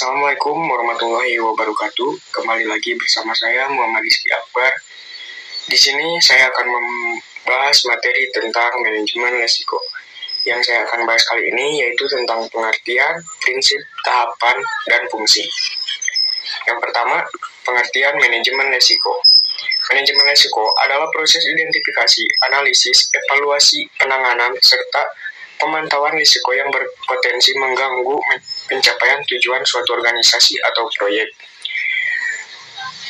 Assalamualaikum warahmatullahi wabarakatuh. Kembali lagi bersama saya Muhammad Rizky Akbar. Di sini saya akan membahas materi tentang manajemen risiko. Yang saya akan bahas kali ini yaitu tentang pengertian, prinsip, tahapan, dan fungsi. Yang pertama, pengertian manajemen risiko. Manajemen risiko adalah proses identifikasi, analisis, evaluasi, penanganan, serta pemantauan risiko yang berpotensi mengganggu pencapaian tujuan suatu organisasi atau proyek.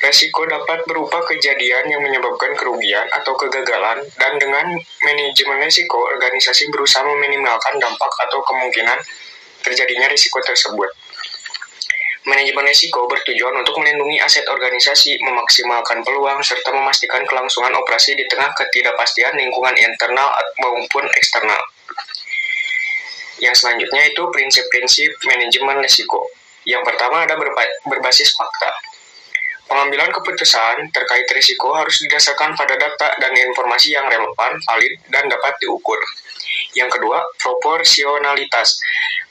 Risiko dapat berupa kejadian yang menyebabkan kerugian atau kegagalan, dan dengan manajemen risiko, organisasi berusaha meminimalkan dampak atau kemungkinan terjadinya risiko tersebut. Manajemen risiko bertujuan untuk melindungi aset organisasi, memaksimalkan peluang, serta memastikan kelangsungan operasi di tengah ketidakpastian lingkungan internal maupun eksternal. Yang selanjutnya itu prinsip-prinsip manajemen risiko. Yang pertama ada berbasis fakta. Pengambilan keputusan terkait risiko harus didasarkan pada data dan informasi yang relevan, valid, dan dapat diukur. Yang kedua, proporsionalitas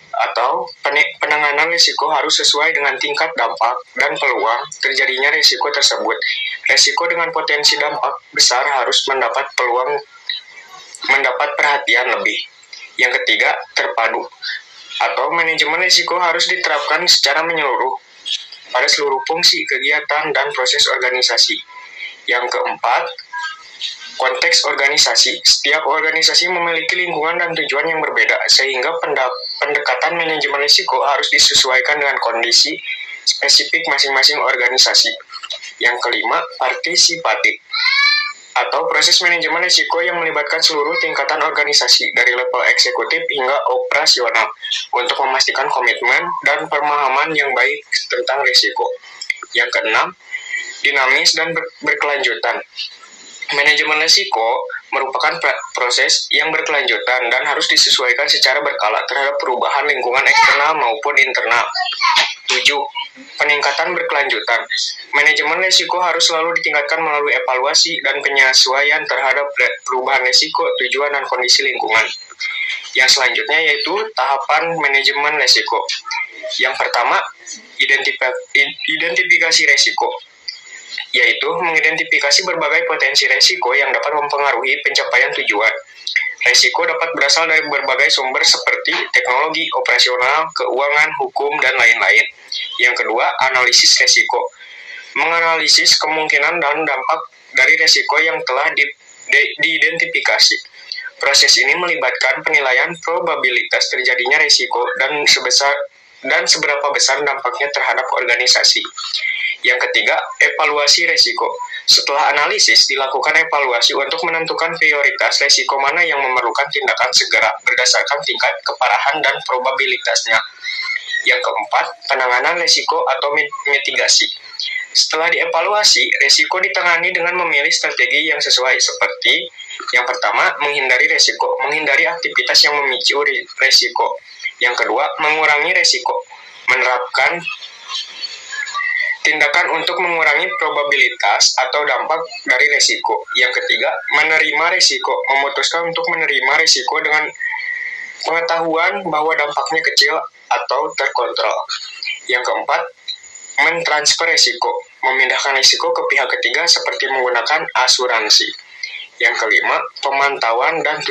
atau penanganan risiko harus sesuai dengan tingkat dampak dan peluang terjadinya risiko tersebut. Risiko dengan potensi dampak besar harus mendapat perhatian lebih. Yang ketiga, terpadu atau manajemen risiko harus diterapkan secara menyeluruh pada seluruh fungsi, kegiatan, dan proses organisasi. Yang keempat, konteks organisasi. Setiap organisasi memiliki lingkungan dan tujuan yang berbeda, sehingga pendekatan manajemen risiko harus disesuaikan dengan kondisi spesifik masing-masing organisasi. Yang kelima, partisipatif atau proses manajemen risiko yang melibatkan seluruh tingkatan organisasi dari level eksekutif hingga operasional untuk memastikan komitmen dan pemahaman yang baik tentang risiko. Yang keenam, dinamis dan berkelanjutan. Manajemen risiko merupakan proses yang berkelanjutan dan harus disesuaikan secara berkala terhadap perubahan lingkungan eksternal maupun internal. 7. Peningkatan berkelanjutan. Manajemen risiko harus selalu ditingkatkan melalui evaluasi dan penyesuaian terhadap perubahan risiko, tujuan, dan kondisi lingkungan. Yang selanjutnya yaitu tahapan manajemen risiko. Yang pertama, identifikasi risiko, yaitu mengidentifikasi berbagai potensi risiko yang dapat mempengaruhi pencapaian tujuan. Risiko dapat berasal dari berbagai sumber seperti teknologi, operasional, keuangan, hukum, dan lain-lain. Yang kedua, analisis risiko. Menganalisis kemungkinan dan dampak dari risiko yang telah diidentifikasi. Proses ini melibatkan penilaian probabilitas terjadinya risiko dan seberapa besar dampaknya terhadap organisasi. Yang ketiga, evaluasi risiko. Setelah analisis, dilakukan evaluasi untuk menentukan prioritas risiko mana yang memerlukan tindakan segera berdasarkan tingkat keparahan dan probabilitasnya. Yang keempat, penanganan risiko atau mitigasi. Setelah dievaluasi, risiko ditangani dengan memilih strategi yang sesuai seperti yang pertama, menghindari risiko, menghindari aktivitas yang memicu risiko. Yang kedua, mengurangi risiko, menerapkan tindakan untuk mengurangi probabilitas atau dampak dari risiko. Yang ketiga, menerima risiko, memutuskan untuk menerima risiko dengan pengetahuan bahwa dampaknya kecil atau terkontrol. Yang keempat, mentransfer risiko, memindahkan risiko ke pihak ketiga seperti menggunakan asuransi. Yang kelima, pemantauan dan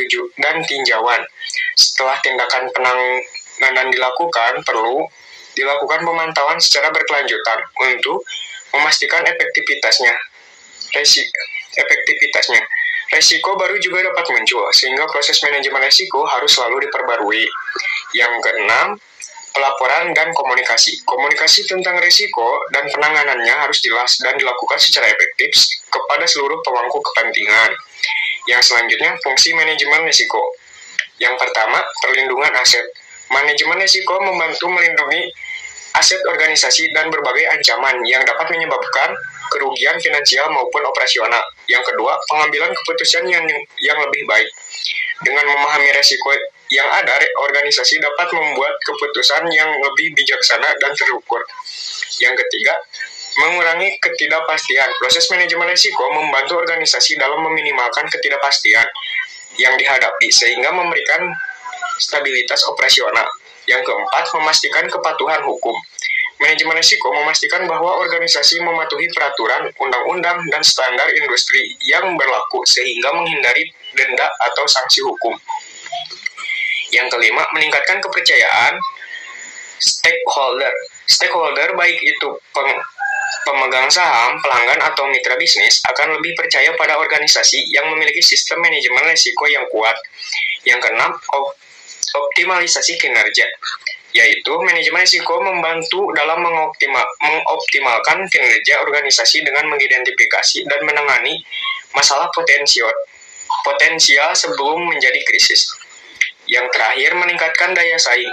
tinjauan. Setelah tindakan penanganan dilakukan, perlu dilakukan pemantauan secara berkelanjutan untuk memastikan efektivitasnya. Risiko baru juga dapat muncul, sehingga proses manajemen risiko harus selalu diperbarui. Yang keenam, pelaporan dan komunikasi. Komunikasi tentang risiko dan penanganannya harus jelas dan dilakukan secara efektif kepada seluruh pemangku kepentingan. Yang selanjutnya, fungsi manajemen risiko. Yang pertama, perlindungan aset. Manajemen risiko membantu melindungi aset organisasi dan berbagai ancaman yang dapat menyebabkan kerugian finansial maupun operasional. Yang kedua, pengambilan keputusan yang lebih baik. Dengan memahami risiko yang ada, organisasi dapat membuat keputusan yang lebih bijaksana dan terukur. Yang ketiga, mengurangi ketidakpastian. Proses manajemen risiko membantu organisasi dalam meminimalkan ketidakpastian yang dihadapi sehingga memberikan stabilitas operasional. Yang keempat, memastikan kepatuhan hukum. Manajemen risiko memastikan bahwa organisasi mematuhi peraturan, undang-undang, dan standar industri yang berlaku sehingga menghindari denda atau sanksi hukum. Yang kelima, meningkatkan kepercayaan stakeholder. Stakeholder baik itu pemegang saham, pelanggan, atau mitra bisnis akan lebih percaya pada organisasi yang memiliki sistem manajemen risiko yang kuat. Yang keenam, optimalisasi kinerja, yaitu manajemen risiko membantu dalam mengoptimalkan kinerja organisasi dengan mengidentifikasi dan menangani masalah potensial sebelum menjadi krisis. Yang terakhir, meningkatkan daya saing.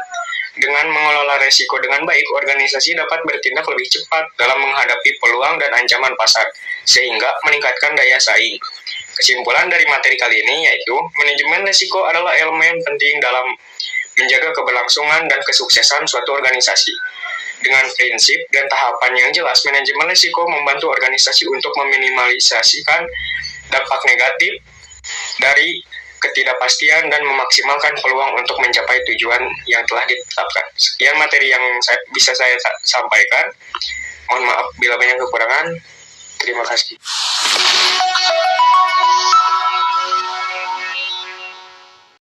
Dengan mengelola risiko dengan baik, organisasi dapat bertindak lebih cepat dalam menghadapi peluang dan ancaman pasar, sehingga meningkatkan daya saing. Kesimpulan dari materi kali ini yaitu, manajemen risiko adalah elemen penting dalam menjaga keberlangsungan dan kesuksesan suatu organisasi. Dengan prinsip dan tahapan yang jelas, manajemen risiko membantu organisasi untuk meminimalisasikan dampak negatif dari ketidakpastian dan memaksimalkan peluang untuk mencapai tujuan yang telah ditetapkan. Sekian materi yang bisa saya sampaikan. Mohon maaf bila banyak kekurangan. Terima kasih.